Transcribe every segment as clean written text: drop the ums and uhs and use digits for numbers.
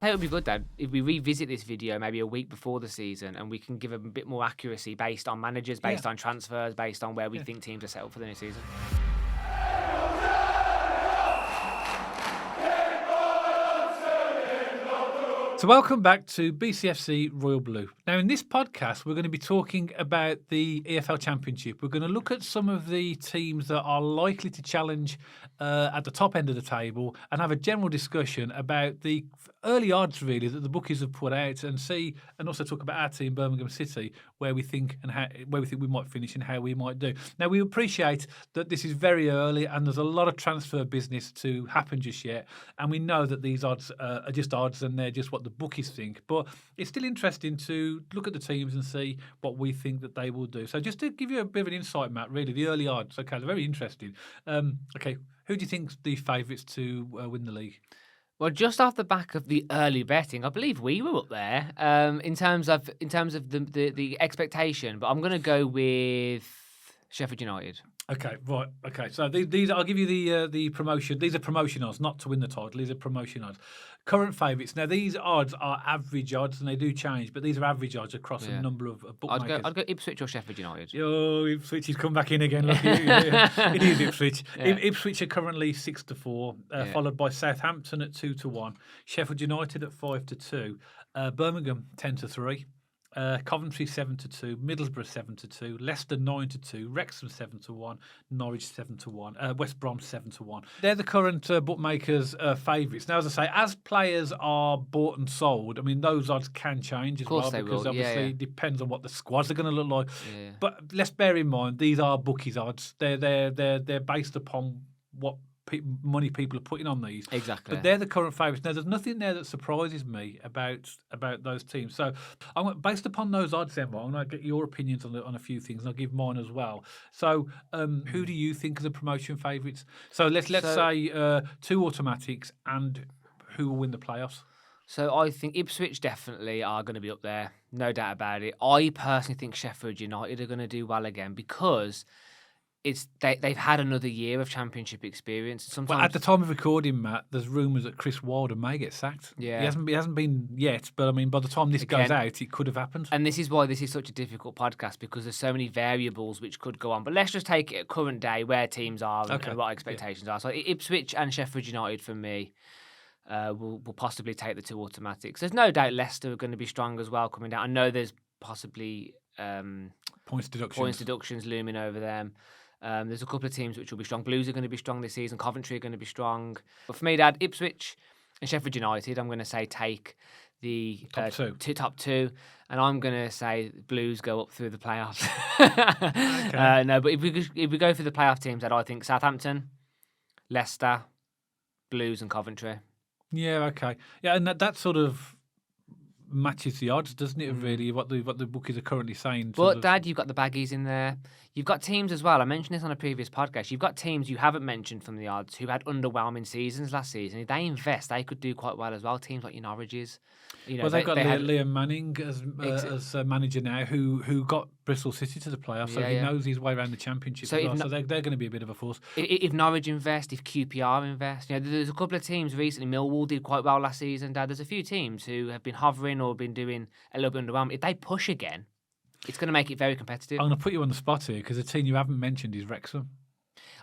I think it would be good, Dad, if we revisit this video maybe a week before the season and we can give a bit more accuracy based on managers, based on transfers, based on where we think teams are set up for the new season. So welcome back to BCFC Royal Blue. Now in this podcast we're going to be talking about the EFL Championship. We're going to look at some of the teams that are likely to challenge at the top end of the table and have a general discussion about the early odds really that the bookies have put out and also talk about our team, Birmingham City, where we think we might finish and how we might do. Now we appreciate that this is very early and there's a lot of transfer business to happen just yet, and we know that these odds are just odds and they're just what the bookies think, but it's still interesting to look at the teams and see what we think that they will do. So just to give you a bit of an insight, Matt, really, the early odds, okay, they're very interesting. Okay, who do you think's the favourites to win the league? Well, just off the back of the early betting, I believe we were up there in terms of the expectation, but I'm going to go with Sheffield United. Okay, right. Okay, so these I'll give you the promotion. These are promotion odds, not to win the title. These are promotion odds. Current favourites. Now these odds are average odds, and they do change, but these are average odds across a number of bookmakers. I'd go Ipswich or Sheffield United. Oh, Ipswich has come back in again. Look, it is Ipswich. Yeah. Ipswich are currently 6-4, followed by Southampton at 2-1, Sheffield United at 5-2, Birmingham 10-3. Coventry 7-2, Middlesbrough 7-2, Leicester 9-2, Wrexham 7-1, Norwich 7-1, West Brom 7-1. They're the current bookmakers' favourites. Now, as I say, as players are bought and sold, I mean those odds can change as well because obviously it depends on what the squads are going to look like. Yeah. But let's bear in mind these are bookies odds. They're based upon what money people are putting on these. Exactly. But they're the current favourites. Now, there's nothing there that surprises me about those teams. So, based upon those odds, then, I'm going to get your opinions on a few things, and I'll give mine as well. So, who do you think are the promotion favourites? So, let's say two automatics, and who will win the playoffs? So I think Ipswich definitely are going to be up there, no doubt about it. I personally think Sheffield United are going to do well again because they've had another year of Championship experience. Sometimes, well, at the time of recording, Matt, there's rumours that Chris Wilder may get sacked. Yeah, he hasn't been yet, but I mean, by the time this goes out, it could have happened. And this is why this is such a difficult podcast because there's so many variables which could go on. But let's just take it at current day where teams are and what expectations are. So Ipswich and Sheffield United for me will possibly take the two automatics. There's no doubt Leicester are going to be strong as well coming down. I know there's possibly points deductions looming over them. There's a couple of teams which will be strong. Blues are going to be strong this season. Coventry are going to be strong. But for me, Dad, Ipswich and Sheffield United, I'm going to say take the top two. And I'm going to say Blues go up through the playoffs. Okay. No, but if we go through the playoff teams, Dad, I think Southampton, Leicester, Blues and Coventry. Yeah, okay. Yeah, and that sort of matches the odds, doesn't it, really, what the bookies are currently saying. But, Dad, you've got the baggies in there. You've got teams as well. I mentioned this on a previous podcast. You've got teams you haven't mentioned from the odds who had underwhelming seasons last season. If they invest, they could do quite well as well. Teams like your Norwiches. They've got Liam Manning as manager now, who got Bristol City to the playoffs, so he knows his way around the Championship as well. So they're going to be a bit of a force. If Norwich invest, if QPR invest, there's a couple of teams recently. Millwall did quite well last season, Dad. There's a few teams who have been hovering or been doing a little bit underwhelming. If they push again, it's going to make it very competitive. I'm going to put you on the spot here because the team you haven't mentioned is Wrexham.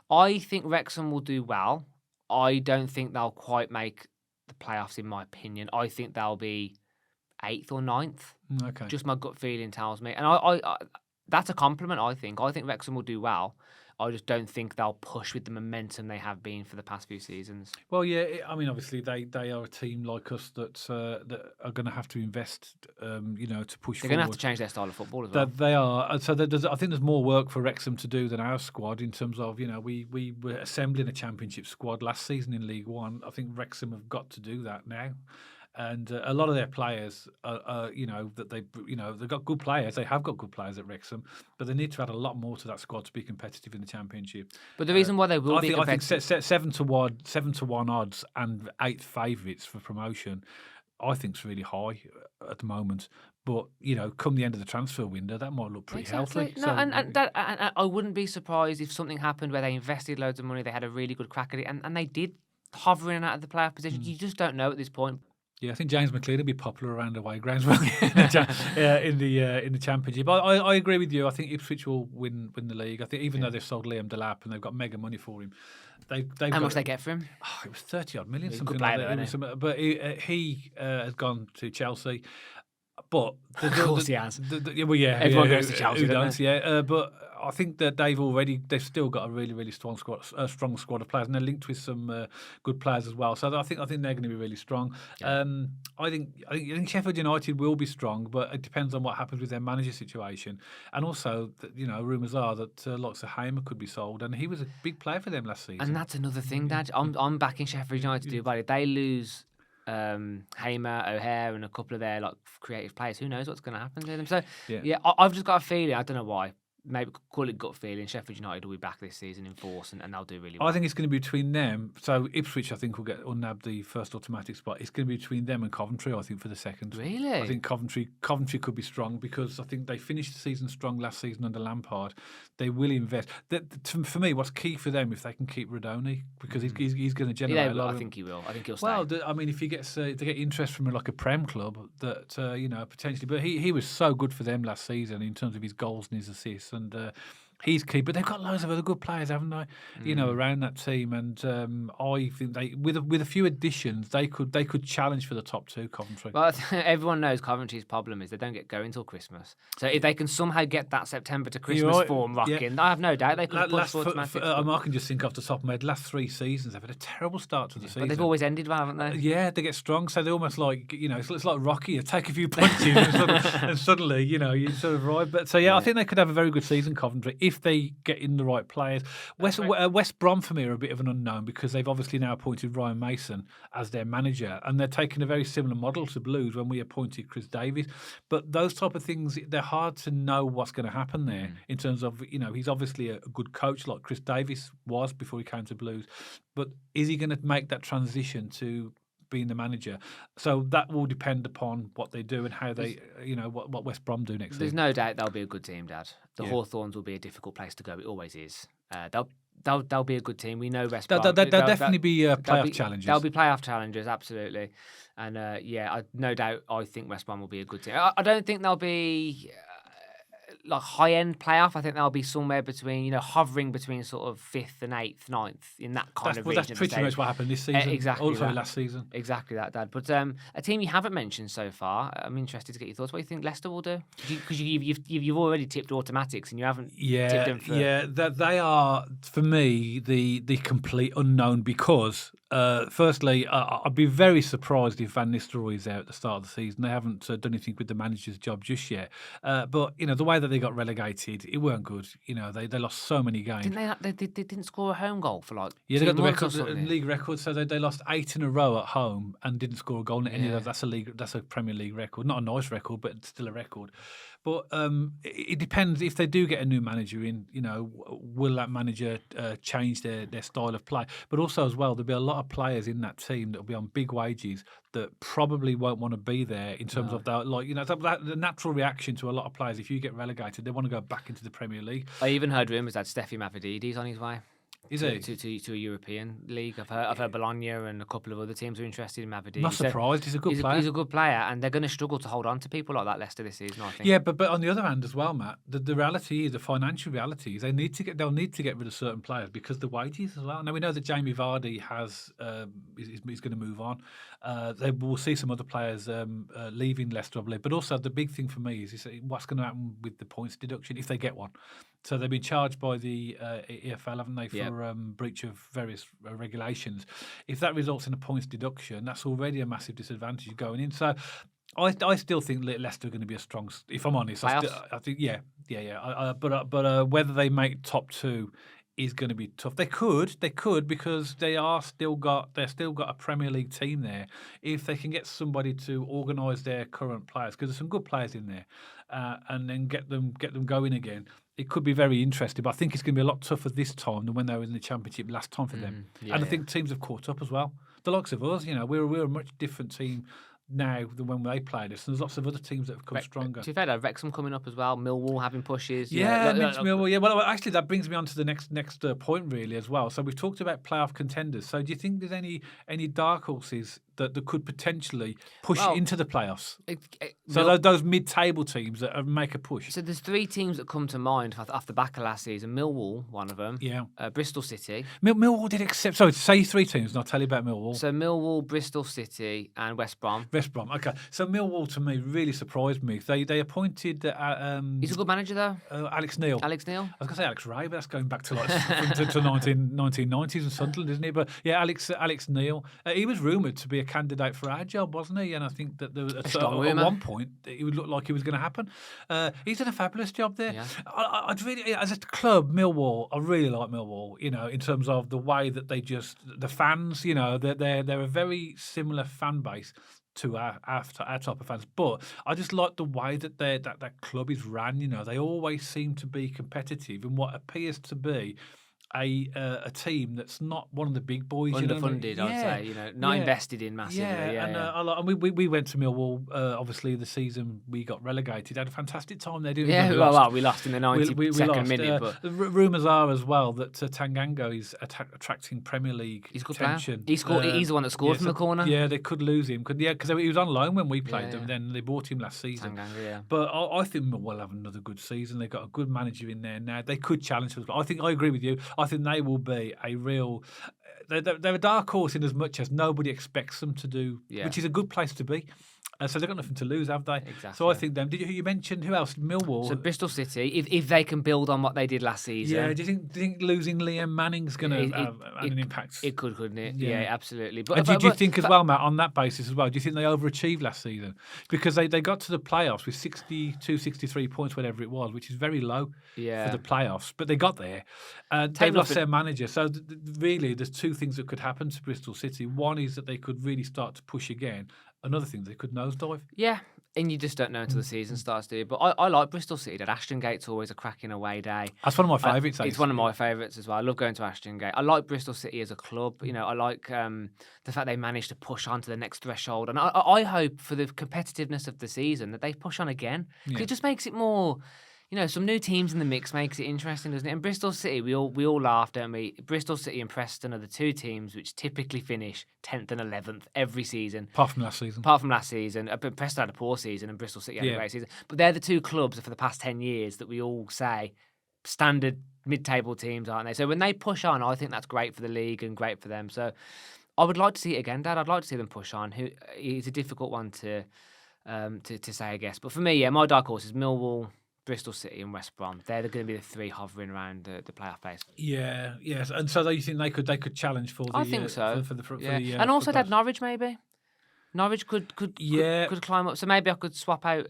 I think Wrexham will do well. I don't think they'll quite make the playoffs, in my opinion. I think they'll be 8th or 9th. Okay. Just my gut feeling tells me. And I that's a compliment, I think. I think Wrexham will do well. I just don't think they'll push with the momentum they have been for the past few seasons. Well, yeah, I mean, obviously they are a team like us that are going to have to invest, to push. They're going to have to change their style of football as well. They are. So I think there's more work for Wrexham to do than our squad in terms of, we were assembling a Championship squad last season in League One. I think Wrexham have got to do that now. And a lot of their players, they've got good players. They have got good players at Wrexham, but they need to add a lot more to that squad to be competitive in the Championship. But the reason why they will be competitive, I think 7-1 odds and 8th favourites for promotion, I think is really high at the moment. But come the end of the transfer window, that might look pretty healthy. No, and I wouldn't be surprised if something happened where they invested loads of money, they had a really good crack at it, and they did hovering out of the playoff position. You just don't know at this point. Yeah, I think James McLean will be popular around the away grounds in the Championship. I agree with you. I think Ipswich will win the league. I think even though they've sold Liam Delap and they've got mega money for him, they've How got, much they get for him? Oh, it was 30-odd million, He's a something good like player, that. though, But he has gone to Chelsea. But of course he has. Everyone goes to Chelsea, who don't don't? Yeah, but I think that they've still got a really strong squad of players, and they're linked with some good players as well. So I think they're going to be really strong. Yeah. I think Sheffield United will be strong, but it depends on what happens with their manager situation, and also rumours are that lots of Hamer could be sold, and he was a big player for them last season. And that's another thing, Dad. I'm backing Sheffield United to do about it. They lose Hamer, O'Hare, and a couple of their creative players. Who knows what's going to happen to them? So I've just got a feeling. I don't know why. Maybe call it gut feeling. Sheffield United will be back this season in force, and they'll do really well. I think it's going to be between them. So Ipswich, I think, will nab the first automatic spot. It's going to be between them and Coventry, I think, for the second. Really? I think Coventry could be strong because I think they finished the season strong last season under Lampard. They will invest. For me, what's key for them if they can keep Rodoni, because he's going to generate a lot. I think he will. I think he'll stay. Well, I mean, if he gets they get interest from like a Prem club, that potentially. But he was so good for them last season in terms of his goals and his assists, and he's key. But they've got loads of other good players, haven't they? Around that team, and I think they with a few additions, they could challenge for the top two. Coventry. Well, everyone knows Coventry's problem is they don't get going till Christmas. So if they can somehow get that September to Christmas form rocking, I have no doubt they could push for automatic. I can just think off the top of my head, last 3 seasons they've had a terrible start to the season. But they've always ended well, haven't they? Yeah, they get strong, so they're almost like it's like Rocky. You take a few punches and suddenly you sort of ride. But I think they could have a very good season, Coventry, if they get in the right players. West Brom for me are a bit of an unknown because they've obviously now appointed Ryan Mason as their manager, and they're taking a very similar model to Blues when we appointed Chris Davies. But those type of things, they're hard to know what's going to happen there in terms of he's obviously a good coach like Chris Davies was before he came to Blues, but is he going to make that transition to being the manager? So that will depend upon what they do and how they, what West Brom do next season. There's no doubt they'll be a good team, Dad. The Hawthorns will be a difficult place to go. It always is. They'll be a good team. We know West Brom. They'll definitely be playoff challengers. They'll be playoff challengers, absolutely. And no doubt I think West Brom will be a good team. I don't think they'll be like high-end playoff. I think they'll be somewhere between, hovering between sort of 5th and 8th, 9th, in that kind of region. That's pretty much what happened this season. Exactly. Also last season. Exactly that, Dad. But a team you haven't mentioned so far, I'm interested to get your thoughts. What do you think Leicester will do? Because you've already tipped automatics and you haven't tipped them for... Yeah, they are, for me, the complete unknown because... firstly, I'd be very surprised if Van Nistelrooy is out at the start of the season. They haven't done anything with the manager's job just yet. But the way that they got relegated, it weren't good. They lost so many games. Didn't they didn't score a home goal for they got the league record. So they lost 8 in a row at home and didn't score a goal in any of those. That's a Premier League record. Not a nice record, but it's still a record. But it depends if they do get a new manager in. Will that manager change their style of play? But also as well, there'll be a lot of players in that team that will be on big wages that probably won't want to be there in terms of that. The natural reaction to a lot of players if you get relegated, they want to go back into the Premier League. I even heard rumours that Steffi Mavropanos on his way. Is to a European league? I've heard Bologna and a couple of other teams are interested in Mavropanos. Not surprised. He's a good player. He's a good player, and they're going to struggle to hold on to people like that Leicester this season, I think. Yeah, but on the other hand as well, Matt, the reality is, the financial reality is they'll need to get rid of certain players because the wages as well. Now we know that Jamie Vardy is going to move on. They will see some other players leaving Leicester, I believe. But also the big thing for me is what's going to happen with the points deduction if they get one. So they've been charged by the EFL, haven't they, for breach of various regulations. If that results in a points deduction, that's already a massive disadvantage going in. So I still think Leicester are going to be a strong. If I'm honest, I think But whether they make top 2 is going to be tough. They could because they've still got a Premier League team there. If they can get somebody to organise their current players, because there's some good players in there, and then get them going again, it could be very interesting. But I think it's going to be a lot tougher this time than when they were in the Championship last time for them. And I think teams have caught up as well. The likes of us, we're a much different team now than when they played us. And there's lots of other teams that have come stronger. To be fair, Wrexham coming up as well, Millwall having pushes. Millwall. Yeah, well, actually, that brings me on to the next point really as well. So we've talked about playoff contenders. So do you think there's any dark horses that could potentially push into the playoffs? So Those mid-table teams that make a push. So there's three teams that come to mind off the back of last season. Millwall, one of them. Yeah. Bristol City. Millwall did accept. Sorry, say three teams, and I'll tell you about Millwall. So Millwall, Bristol City, and West Brom. West Brom. Okay. So Millwall to me really surprised me. They appointed. He's a good manager though. Alex Neil. Alex Neil. I was going to say Alex Ray, but that's going back to like to 1990s and Sunderland, isn't it? But yeah, Alex Neil. He was rumoured to be a candidate for our job, wasn't he? And I think that there was, at one point it would look like it was going to happen. He's done a fabulous job there. Yeah. I'd really, as a club, Millwall. I really like Millwall. You know, in terms of the way that they just the fans. You know, they're a very similar fan base to our type of fans, but I just like the way that that club is ran. You know, they always seem to be competitive in what appears to be a team that's not one of the big boys. Underfunded, I'd say. You know, not invested in massively. And we went to Millwall. Obviously, the season we got relegated. Had a fantastic time there. Didn't we? Yeah, well, we lost in the 92nd minute. But rumours are as well that Tanganga is attracting Premier League attention. He's the one that scored from the corner. Yeah, they could lose him. Because he was on loan when we played them. Then they bought him last season. Tanganga, But I think Millwall have another good season. They've got a good manager in there now. They could challenge us. But I agree with you. I think they will be a real. They're a dark horse in as much as nobody expects them to do, which is a good place to be. So they've got nothing to lose, have they? Exactly. So I think them. You mentioned who else? Millwall. So Bristol City, if they can build on what they did last season. Yeah. Do you think losing Liam Manning's going to have an impact? It could, couldn't it? Yeah, absolutely. But do you think as well, Matt, on that basis as well? Do you think they overachieved last season because they got to the playoffs with 62, 63 points, whatever it was, which is very low for the playoffs. But they got there. They've lost their manager. So really, there's two things that could happen to Bristol City. One is that they could really start to push again. Another thing, they could nosedive. Yeah, and you just don't know until the season starts, do you? But I like Bristol City. That Ashton Gate's always a cracking away day. That's one of my favourites. It's one of my favourites as well. I love going to Ashton Gate. I like Bristol City as a club. You know, I like the fact they managed to push on to the next threshold. And I hope for the competitiveness of the season that they push on again. Because it just makes it more... You know, some new teams in the mix makes it interesting, doesn't it? And Bristol City, we all laugh, don't we? Bristol City and Preston are the two teams which typically finish 10th and 11th every season. Apart from last season. Preston had a poor season and Bristol City had a great season. But they're the two clubs for the past 10 years that we all say standard mid-table teams, aren't they? So when they push on, I think that's great for the league and great for them. So I would like to see it again, Dad. I'd like to see them push on. It's a difficult one to say, I guess. But for me, my dark horse is Millwall, Bristol City and West Brom. They're going to be the three hovering around the playoff place. Yeah, yes. And so you think they could challenge for the... I think so. For the and also that Norwich maybe. Norwich could climb up. So maybe I could swap out.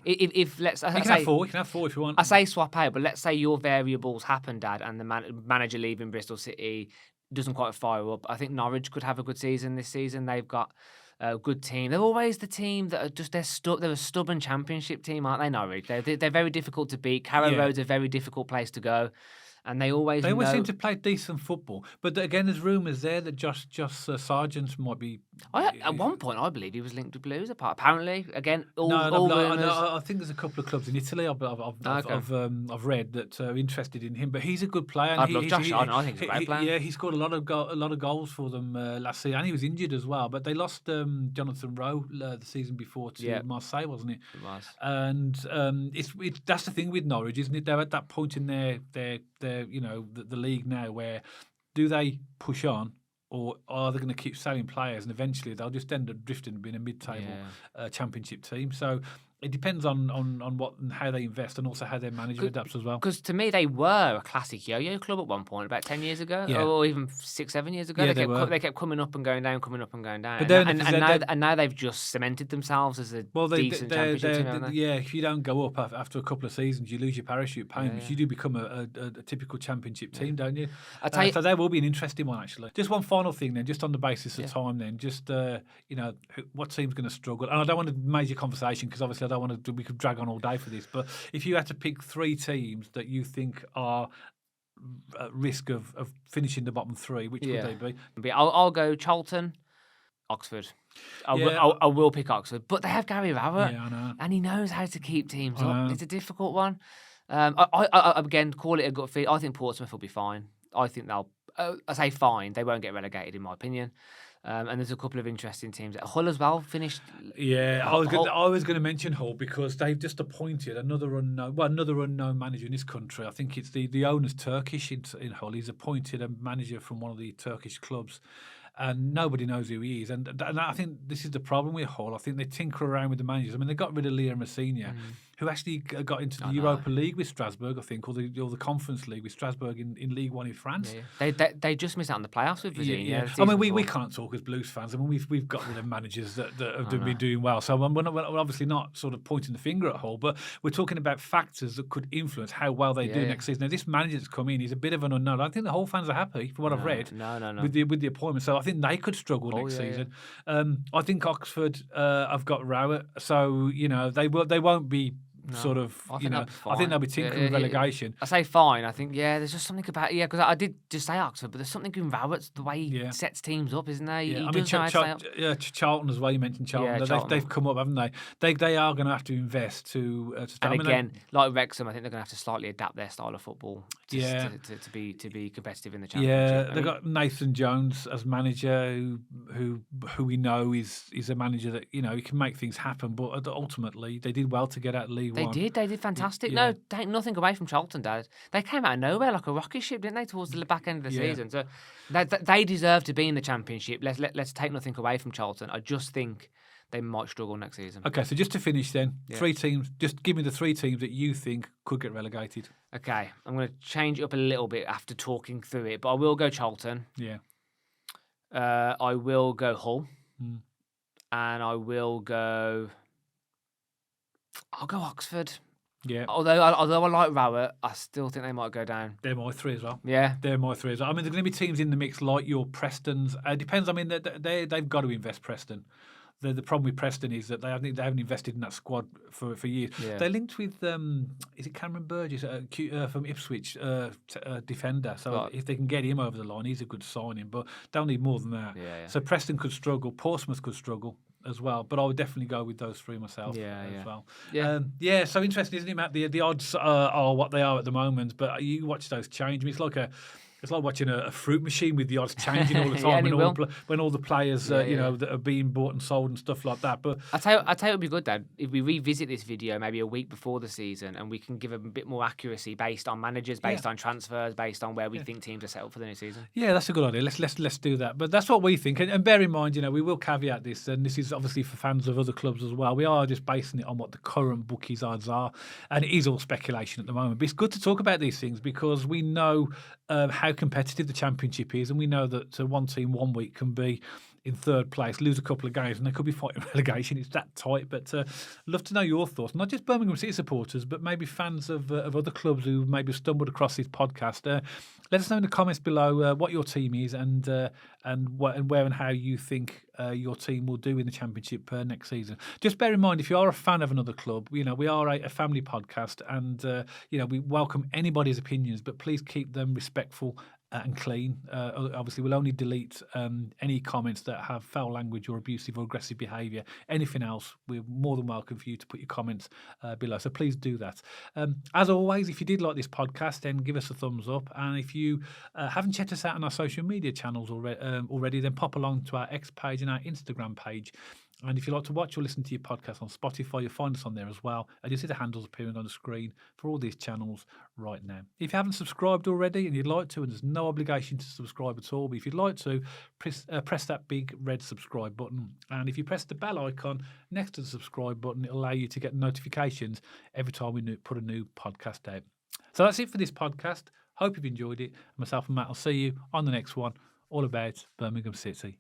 If let's. You can have four if you want. I say swap out, but let's say your variables happen, Dad, and the manager leaving Bristol City doesn't quite fire up. I think Norwich could have a good season this season. They've got a good team. They're always the team that are just they're a stubborn championship team, aren't they? Norwich. They're very difficult to beat. Carrow Road's a very difficult place to go. And they always seem to play decent football. But again, there's rumours there that Josh Sargent might be... At one point, I believe he was linked to Blues. Apparently, again, all rumours. I think there's a couple of clubs in Italy I've read that are interested in him. But he's a good player. I'd love Josh. I think he's a great player. Yeah, he scored a lot of goals for them last season. And he was injured as well. But they lost Jonathan Rowe the season before to Marseille, wasn't it? It was. And that's the thing with Norwich, isn't it? They're at that point in their the league now where do they push on or are they going to keep selling players and eventually they'll just end up drifting and being a mid-table championship team. So it depends on what and how they invest and also how their manager adapts as well. Because to me, they were a classic yo-yo club at one point, about 10 years ago, or even 6-7 years ago. Yeah, they kept coming up and going down, coming up and going down. But and now they've just cemented themselves as a decent championship team, haven't they? Yeah, if you don't go up after a couple of seasons, you lose your parachute payments. You do become a typical championship team, don't you? So there will be an interesting one, actually. Just one final thing then, just on the basis of time then, just, what team's going to struggle? And I don't want a major conversation because obviously we could drag on all day for this, but if you had to pick three teams that you think are at risk of finishing the bottom three, which would they be? I'll go Charlton, Oxford. I will pick Oxford, but they have Gary Rowett, and he knows how to keep teams up. It's a difficult one. I again call it a gut feel. I think Portsmouth will be fine. I think they'll. I say fine. They won't get relegated, in my opinion. And there's a couple of interesting teams. Hull as well finished. Yeah, I was going to mention Hull because they've just appointed another unknown manager in this country. I think it's the owner's Turkish in Hull. He's appointed a manager from one of the Turkish clubs. And nobody knows who he is. And I think this is the problem with Hull. I think they tinker around with the managers. I mean, they got rid of Leo Messina, who actually got into the Europa League with Strasbourg, I think, or the Conference League with Strasbourg in League One in France. Yeah. They just missed out on the playoffs with Virginia. Yeah. I mean, we can't talk as Blues fans. I mean, we've got rid of managers that have been doing well. So we're obviously not sort of pointing the finger at Hull, but we're talking about factors that could influence how well they do next season. Now, this manager that's come in is a bit of an unknown. I think the Hull fans are happy, from what I've read, with the appointment. So I think they could struggle next season. I think Oxford have got Rowett, so they won't be sort of. I think they'll be tinkering with relegation. I say fine. I think there's just something about because I did just say Oxford, but there's something in Rowett's the way he sets teams up, isn't there? Yeah. I mean, Charlton as well. You mentioned Charlton. They've come up, haven't they? They are going to have to invest to. And again, like Wrexham, I think they're going to have to slightly adapt their style of football to be competitive in the Championship. Yeah, they've got Nathan Jones as manager, who we know is a manager that he can make things happen. But ultimately, they did well to get out of League One. They did fantastic. No, take nothing away from Charlton, Dad. They came out of nowhere like a rocket ship, didn't they, towards the back end of the season? So they deserve to be in the Championship. Let's take nothing away from Charlton. I just think they might struggle next season. Okay, so just to finish then, 3 teams. Just give me the 3 teams that you think could get relegated. Okay, I'm going to change it up a little bit after talking through it, but I will go Charlton. Yeah. I will go Hull. And I will go. I'll go Oxford. Yeah. Although I like Rowett, I still think they might go down. They're my 3 as well. Yeah. They're my 3 as well. I mean, there's going to be teams in the mix like your Prestons. Depends. I mean, they've got to invest Preston. The problem with Preston is that they haven't invested in that squad for years. Yeah. They're linked with is it Cameron Burgess from Ipswich, defender. So if they can get him over the line, he's a good signing. But they'll need more than that. Yeah. So Preston could struggle. Portsmouth could struggle as well. But I would definitely go with those 3 myself as well. Yeah. So interesting, isn't it, Matt? The odds are what they are at the moment. But you watch those change. I mean, it's like watching a fruit machine with the odds changing all the time when all the players that are being bought and sold and stuff like that. But I tell you, it'd be good, Dad, if we revisit this video maybe a week before the season and we can give a bit more accuracy based on managers, based on transfers, based on where we think teams are set up for the new season. Yeah, that's a good idea. Let's do that. But that's what we think. And bear in mind, we will caveat this, and this is obviously for fans of other clubs as well. We are just basing it on what the current bookies odds are, and it is all speculation at the moment. But it's good to talk about these things because we know how competitive the Championship is, and we know that one team 1 week can be in 3rd place, lose a couple of games, and they could be fighting relegation. It's that tight. But love to know your thoughts, not just Birmingham City supporters, but maybe fans of other clubs who maybe stumbled across this podcast. Let us know in the comments below what your team is and where and how you think your team will do in the Championship next season. Just bear in mind, if you are a fan of another club, we are a family podcast, and we welcome anybody's opinions, but please keep them respectful and clean. Obviously, we'll only delete any comments that have foul language or abusive or aggressive behaviour. Anything else, we're more than welcome for you to put your comments below. So please do that. As always, if you did like this podcast, then give us a thumbs up. And if you haven't checked us out on our social media channels already, then pop along to our X page and our Instagram page. And if you like to watch or listen to your podcast on Spotify, you'll find us on there as well. And you'll see the handles appearing on the screen for all these channels right now. If you haven't subscribed already and you'd like to, and there's no obligation to subscribe at all, but if you'd like to, press that big red subscribe button. And if you press the bell icon next to the subscribe button, it'll allow you to get notifications every time we put a new podcast out. So that's it for this podcast. Hope you've enjoyed it. Myself and Matt will see you on the next one, all about Birmingham City.